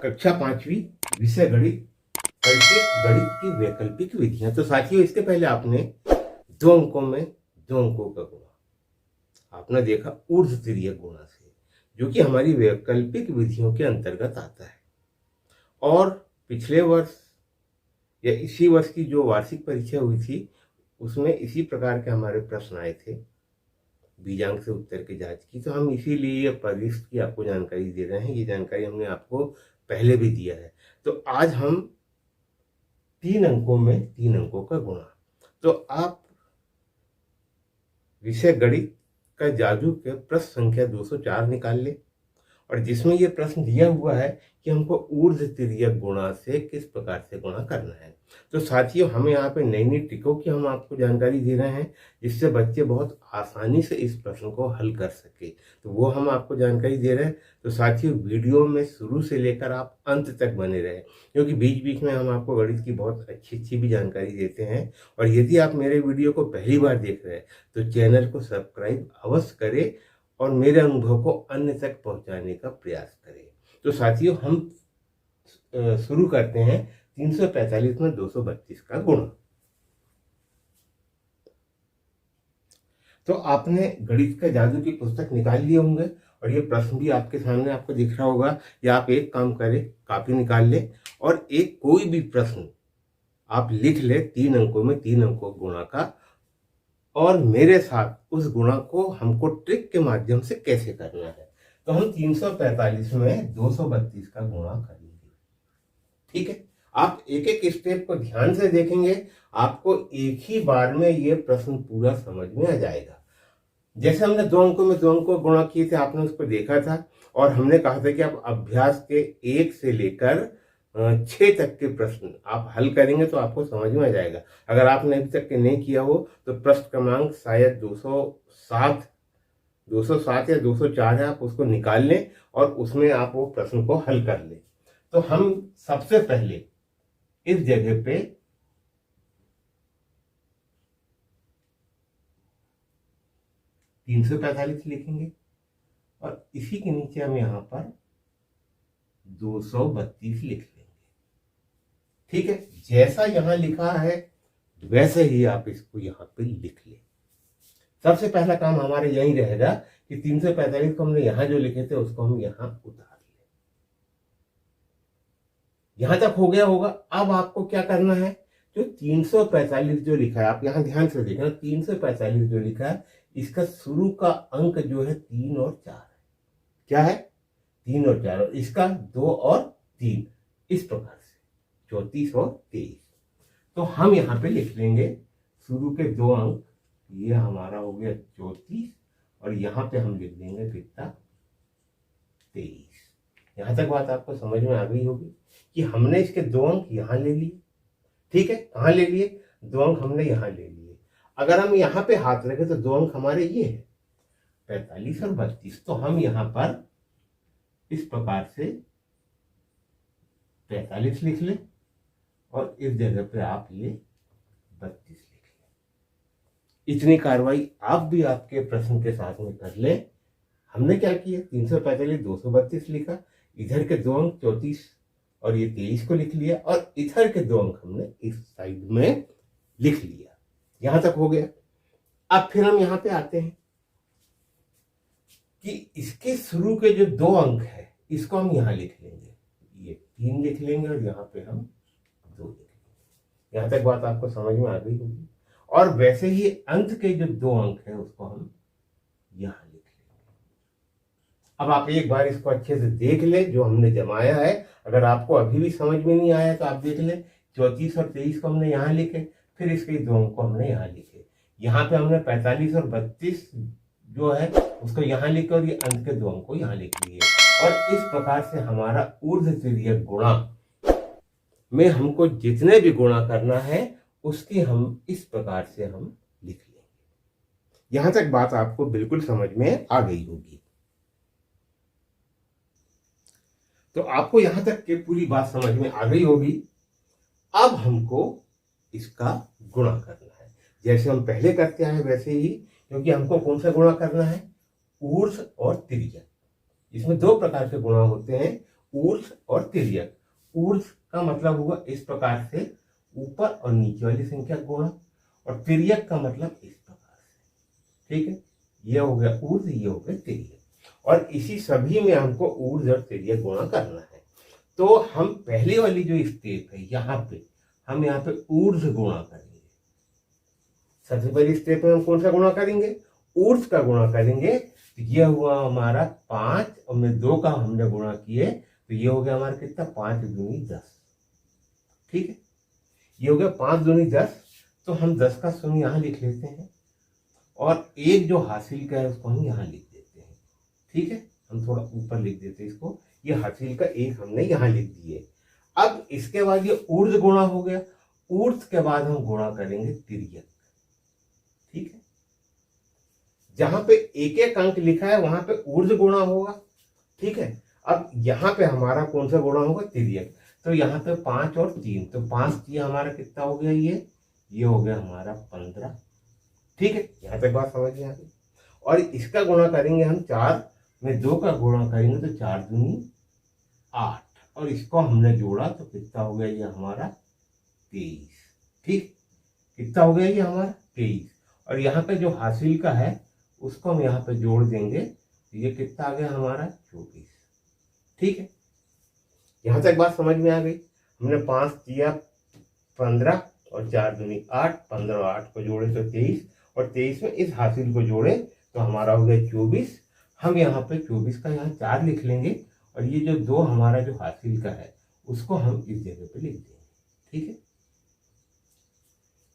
कक्षा 5वीं, विषय गणित, परिचय गणित की वैकल्पिक विधियां। तो साथियों, इसके पहले आपने 2 अंकों में 2 अंकों का गुणा आपने देखा ऊर्ध्व तिर्यक गुणा से, जो कि हमारी वैकल्पिक विधियों के अंतर्गत आता है। और पिछले वर्ष या इसी वर्ष की जो वार्षिक परीक्षा हुई थी, उसमें इसी प्रकार के हमारे प्रश्न आए थे, बीजांक से उत्तर की जांच की। तो हम इसीलिए ये परिशिष्ट की आपको जानकारी दे रहे हैं। ये जानकारी हमने आपको पहले भी दिया है। तो आज हम 3 अंकों में 3 अंकों का गुणा। तो आप विषय गणित का जादू के प्रश्न संख्या 204 निकाल ले, और जिसमें ये प्रश्न दिया हुआ है कि हमको ऊर्ध्व तिर्यक गुणा से किस प्रकार से गुणा करना है। तो साथियों, हमें यहाँ पे नई नई ट्रिकों की हम आपको जानकारी दे रहे हैं, जिससे बच्चे बहुत आसानी से इस प्रश्न को हल कर सके। तो वो हम आपको जानकारी दे रहे हैं। तो साथियों, वीडियो में शुरू से लेकर आप अंत तक बने रहे, क्योंकि बीच बीच में हम आपको गणित की बहुत अच्छी अच्छी भी जानकारी देते हैं। और यदि आप मेरे वीडियो को पहली बार देख रहे हैं तो चैनल को सब्सक्राइब अवश्य करें और मेरे अनुभव को अन्य तक पहुंचाने का प्रयास करें। तो साथियों, हम शुरू करते हैं 345 में 232 का गुणा। तो आपने गणित का जादू की पुस्तक निकाल लिए होंगे और ये प्रश्न भी आपके सामने आपको दिख रहा होगा। या आप एक काम करें, कॉपी निकाल ले और एक कोई भी प्रश्न आप लिख ले 3 अंकों में 3 अंकों गुणा का, और मेरे साथ उस गुणा को हमको ट्रिक के माध्यम से कैसे करना है। तो हम 345 में 232 का गुणा करेंगे। ठीक है, आप एक एक स्टेप को ध्यान से देखेंगे, आपको एक ही बार में ये प्रश्न पूरा समझ में आ जाएगा। जैसे हमने 2 अंकों में 2 अंकों गुणा किए थे, आपने उसको देखा था, और हमने कहा था कि आप अभ्यास के 1 से लेकर 6 तक के प्रश्न आप हल करेंगे तो आपको समझ में आ जाएगा। अगर आपने अभी तक के नहीं किया हो तो प्रश्न क्रमांक शायद 207 या 204 है, आप उसको निकाल लें और उसमें आप वो प्रश्न को हल कर लें। तो हम सबसे पहले इस जगह पे 345 लिखेंगे और इसी के नीचे हम यहाँ पर 232 लिख लेंगे। ठीक है, जैसा यहां लिखा है वैसे ही आप इसको यहां पे लिख ले। सबसे पहला काम हमारे यही रहेगा कि 345 को हमने यहां जो लिखे थे उसको हम यहां उतार ले। यहां तक हो गया होगा। अब आपको क्या करना है, जो 345 जो लिखा है, आप यहां ध्यान से देखना, 345 जो लिखा है इसका शुरू का अंक जो है 3 और 4 है। क्या है? 3 और 4, और इसका 2 और 3, इस प्रकार से 34 और 23। तो हम यहाँ पे लिख लेंगे शुरू के 2 अंक, ये हमारा हो गया 34, और यहाँ पे हम लिख देंगे कितना, 23। यहाँ तक बात आपको समझ में आ गई होगी कि हमने इसके 2 अंक यहाँ ले लिए। ठीक है, कहाँ ले लिए? 2 अंक हमने यहाँ ले लिए। अगर हम यहाँ पे हाथ रखें तो 2 अंक हमारे ये है 45 और 32। तो हम यहाँ पर इस प्रकार से 45 लिख लें और इस जगह पे आप ये 32 लिख लें। इतनी कार्रवाई आप भी आपके प्रश्न के साथ में कर लें। हमने क्या किया, 345 232 लिखा, इधर के 2 अंक 34 और ये 23 को लिख लिया, और इधर के 2 अंक हमने इस साइड में लिख लिया। यहां तक हो गया। अब फिर हम यहां पे आते हैं कि इसके शुरू के जो 2 अंक है इसको हम यहां लिख लेंगे, ये 3 लिख लेंगे और यहाँ पे हम 2 लिख लेंगे। यहां तक बात आपको समझ में आ गई होगी। और वैसे ही अंत के जो 2 अंक है उसको हम यहां लिख लेंगे। अब आप एक बार इसको अच्छे से देख ले जो हमने जमाया है। अगर आपको अभी भी समझ में नहीं आया तो आप देख ले, 34 और 23 को हमने यहाँ लिखे, फिर इसके 2 अंक को हमने यहाँ लिखे। यहाँ पे हमने 45 और 32 जो है उसको यहाँ लिखे और ये अंत के 2 अंक को यहाँ लिख लिए। और इस प्रकार से हमारा ऊर्ध्व तिर्यक गुणा में हमको जितने भी गुणा करना है उसकी हम इस प्रकार से हम लिख लेंगे। यहां तक बात आपको बिल्कुल समझ में आ गई होगी। तो आपको यहां तक के पूरी बात समझ में आ गई होगी। अब हमको इसका गुणा करना है, जैसे हम पहले करते आए वैसे ही, क्योंकि हमको कौन सा गुणा करना है, ऊर्ध्व और तिर्यक। इसमें 2 प्रकार के गुणा होते हैं, ऊर्ध्व और तिर्यक। ऊर्ध्व का मतलब हुआ इस प्रकार से ऊपर और नीचे वाली संख्या गुणा, और तिर्यक का मतलब इस प्रकार से। ठीक है, ये हो गया ऊर्ध्व, ये हो गया तिर्यक, और इसी सभी में हमको ऊर्ध्व और तिर्यक गुणा करना है। तो हम पहले वाली जो स्टेप है यहाँ पे, हम यहाँ पे ऊर्ध्व गुणा करेंगे। सबसे पहली स्टेप में हम कौन सा गुणा करेंगे? ऊर्ध्व का गुणा करेंगे। तो ये हुआ हमारा 5 और में 2 का हमने गुणा किए, तो ये हो गया हमारा कितना? 5 दूनी 10। ठीक है, ये हो गया 5 दूनी 10। तो हम 10 का शून्य यहाँ लिख लेते हैं, और एक जो हासिल का है उसको हम यहाँ लिख देते हैं। ठीक है, हम थोड़ा ऊपर लिख देते हैं इसको, ये हासिल का एक हमने यहाँ लिख दिए। अब इसके बाद ये ऊर्ध्व गुणा हो गया, ऊर्ध्व के बाद हम गुणा करेंगे तिर्यक। ठीक है, जहां पे एक एक अंक लिखा है वहां पे ऊर्ध्व गुणा होगा। ठीक है, अब यहाँ पे हमारा कौन सा गुणा होगा? तिर्यक। तो यहाँ पे 5 और 3, तो 5 किया हमारा कितना हो गया? ये हो गया हमारा 15। ठीक है, यहाँ तक बात समझ में आ गई। और इसका गुणा करेंगे हम 4 में 2 का गुणा करेंगे, तो 4 दूनी 8, और इसको हमने जोड़ा तो कितना हो गया? ये हमारा 23। ठीक, कितना हो गया? ये हमारा 23। और यहाँ पे जो हासिल का है उसको हम यहाँ पे जोड़ देंगे, तो ये कितना आ गया हमारा? 24। ठीक है, यहाँ तक बात समझ में आ गई। हमने 5 किया 15 और 4 दूनी 8, 15 और 8 को जोड़े तो 23, और 23 में इस हासिल को जोड़े तो हमारा हो गया 24। हम यहाँ पे 24 का यहाँ 4 लिख लेंगे, और ये जो 2 हमारा जो हासिल का है उसको हम इस जगह पे लिख देंगे। ठीक है,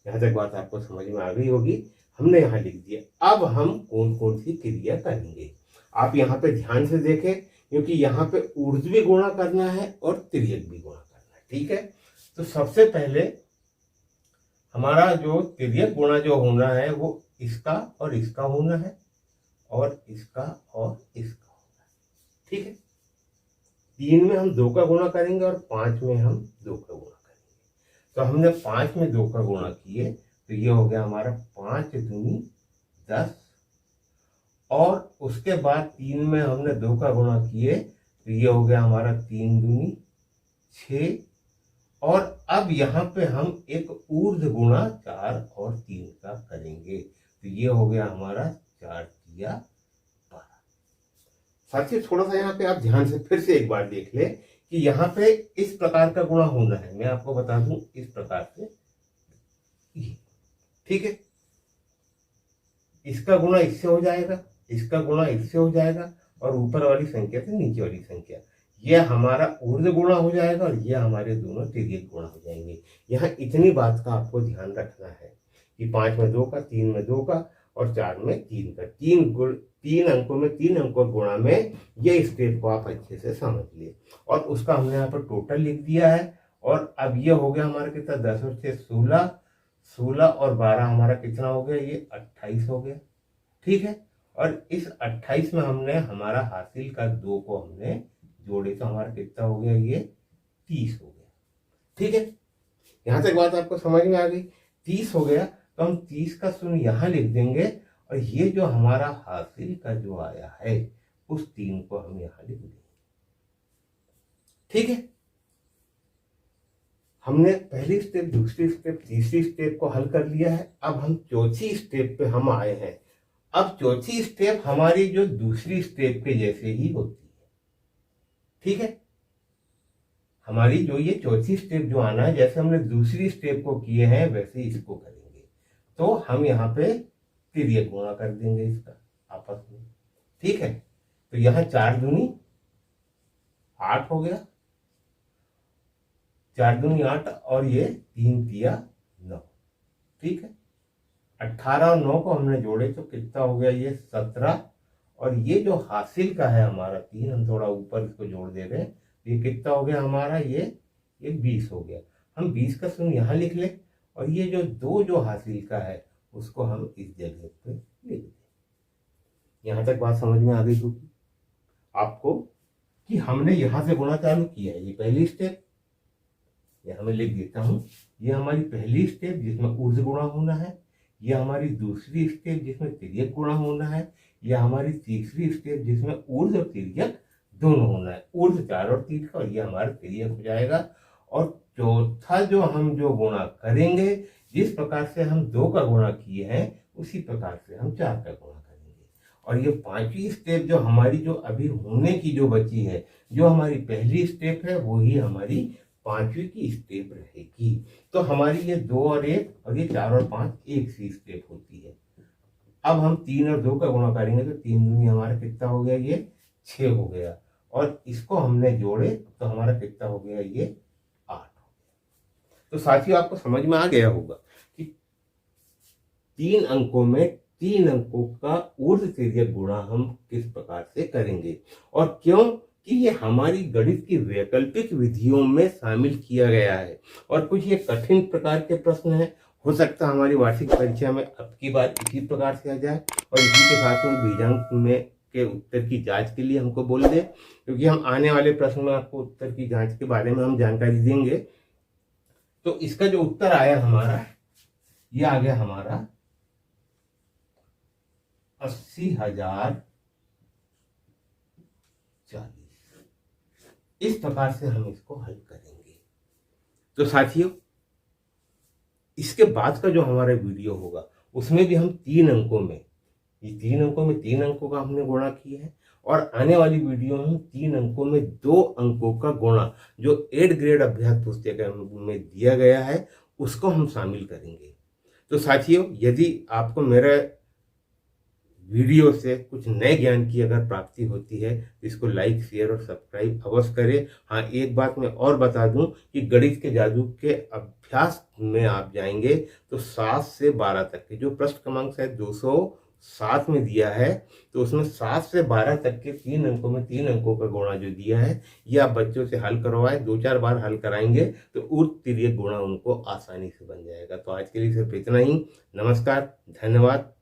यहाँ तक बात आपको समझ में आ गई होगी। हमने यहाँ लिख दिया। अब हम कौन कौन सी क्रिया करेंगे, आप यहाँ पे ध्यान से देखें, क्योंकि यहाँ पे ऊर्ध्व भी गुणा करना है और तिर्यक भी गुणा करना है। ठीक है, तो सबसे पहले हमारा जो तिर्यक गुणा जो होना है वो इसका और इसका होना है, और इसका और इसका होना है। ठीक है, 3 में हम 2 का गुणा करेंगे और 5 में हम 2 का गुणा करेंगे। तो हमने 5 में 2 का गुणा किए, तो ये हो गया हमारा 5 दूनी 10, और उसके बाद 3 में हमने 2 का गुणा किए, तो ये हो गया हमारा 3 दूनी 6, और अब यहाँ पे हम एक ऊर्ध्व गुणा 4 और 3 का करेंगे, तो ये हो गया हमारा 4 तिया 12। साथियों, थोड़ा सा यहाँ पे आप ध्यान से फिर से एक बार देख ले कि यहाँ पे इस प्रकार का गुणा होना है। मैं आपको बता दूं, इस प्रकार से। ठीक है, इसका गुणा इससे हो जाएगा, इसका गुणा इससे हो जाएगा, और ऊपर वाली संख्या से नीचे वाली संख्या, यह हमारा ऊर्ध्व गुणा हो जाएगा, और यह हमारे दोनों तिर्यक गुणा हो जाएंगे। यहाँ इतनी बात का आपको ध्यान रखना है कि 5 में 2 का, 3 में 2 का और 4 में 3 का, 3 अंकों में 3 अंकों गुणा में, ये स्टेप को आप अच्छे से समझ लिए। और उसका हमने यहाँ पर टोटल लिख दिया है। और अब ये हो गया हमारा कितना? 10 और 6 16, 16 और 12 हमारा कितना हो गया? ये 28 हो गया। ठीक है, और इस 28 में हमने हमारा हासिल का 2 को हमने जोड़े, तो हमारा कितना हो गया? ये 30 हो गया। ठीक है, यहाँ तक बात आपको समझ में आ गई। 30 हो गया, तो हम 30 का शून्य यहाँ लिख देंगे, और ये जो हमारा हासिल का जो आया है उस 3 को हम यहाँ लिख देंगे। ठीक है, हमने पहली स्टेप, दूसरी स्टेप, तीसरी स्टेप को हल कर लिया है। अब हम चौथी स्टेप पे हम आए हैं। अब चौथी स्टेप हमारी जो दूसरी स्टेप के जैसे ही होती है। ठीक है, हमारी जो ये चौथी स्टेप जो आना है, जैसे हमने दूसरी स्टेप को किए हैं वैसे इसको करेंगे। तो हम यहाँ पे तिर्यक गुणा कर देंगे इसका आपस में। ठीक है, तो यहाँ 4 दूनी 8 हो गया, 4 दूनी 8, और ये 3 तिया 9। ठीक है, 18 और 9 को हमने जोड़े तो कितना हो गया? ये 17, और ये जो हासिल का है हमारा 3, हम थोड़ा ऊपर इसको जोड़ दे रहे हैं, ये कितना हो गया हमारा? ये 20 हो गया। हम 20 का शून्य यहाँ लिख ले, और ये जो 2 जो हासिल का है उसको हम इस जगह पे लिख दें। यहाँ तक बात समझ में आ गई होगी आपको कि हमने यहाँ से गुणा चालू किया है। ये पहली स्टेप, यहाँ मैं लिख देता हूँ, ये हमारी पहली स्टेप जिसमें ऊर्ध्व गुणा होना है, यह हमारी दूसरी स्टेप जिसमें तिर्यक गुणा होना है, यह हमारी तीसरी स्टेप जिसमें ऊर्ध्व और तिर्यक दोनों होना है, ऊर्ध्व 4 और 3 का, और ये हमारा तिर्यक हो जाएगा। और चौथा जो हम जो गुणा करेंगे, जिस प्रकार से हम 2 का गुणा किए हैं उसी प्रकार से हम 4 का गुणा करेंगे। और ये 5वीं स्टेप जो हमारी जो अभी होने की जो बची है, जो हमारी पहली स्टेप है, वही हमारी 5वीं की स्टेप रहेगी। तो हमारी ये 2 और 1 और ये 4 और 5 एक सी स्टेप होती है। अब हम 3 और 2 का गुणा करेंगे तो 3 दूनी हमारा कितना हो गया, ये 6 हो गया, और इसको हमने जोड़े तो हमारा कितना हो गया, ये 8 हो गया। तो साथियों आपको समझ में आ गया होगा कि 3 अंकों में 3 अंकों का ऊर्ध्व तिर्यक गुणा हम किस प्रकार से करेंगे, और क्यों कि ये हमारी गणित की वैकल्पिक विधियों में शामिल किया गया है। और कुछ ये कठिन प्रकार के प्रश्न हैं, हो सकता है हमारी वार्षिक परीक्षा में अब की बार इसी प्रकार से आ जाए, और इसी के साथ में बीजांक में के उत्तर की जांच के लिए हमको बोल दे, क्योंकि हम आने वाले प्रश्न में आपको उत्तर की जांच के बारे में हम जानकारी देंगे। तो इसका जो उत्तर आया हमारा, ये आ गया हमारा 80,040। इस प्रकार से हम इसको हल करेंगे। तो साथियों इसके बाद का जो हमारा वीडियो होगा उसमें भी हम 3 अंकों में, ये 3 अंकों में 3 अंकों का हमने गुणा किया है, और आने वाली वीडियो में हम 3 अंकों में 2 अंकों का गुणा जो 8 ग्रेड अभ्यास पुस्तिका में दिया गया है उसको हम शामिल करेंगे। तो साथियों यदि आपको मेरा वीडियो से कुछ नए ज्ञान की अगर प्राप्ति होती है तो इसको लाइक, शेयर और सब्सक्राइब अवश्य करें। हाँ, एक बात मैं और बता दूं कि गणित के जादू के अभ्यास में आप जाएंगे तो 7 से 12 तक के जो प्रश्न क्रमांक शायद 207 में दिया है, तो उसमें 7 से 12 तक के 3 अंकों में 3 अंकों का गुणा जो दिया है, ये आप बच्चों से हल करवाए, 2-4 बार हल कराएंगे तो ऊर्ध्व तिर्यक गुणा उनको आसानी से बन जाएगा। तो आज के लिए सिर्फ इतना ही। नमस्कार, धन्यवाद।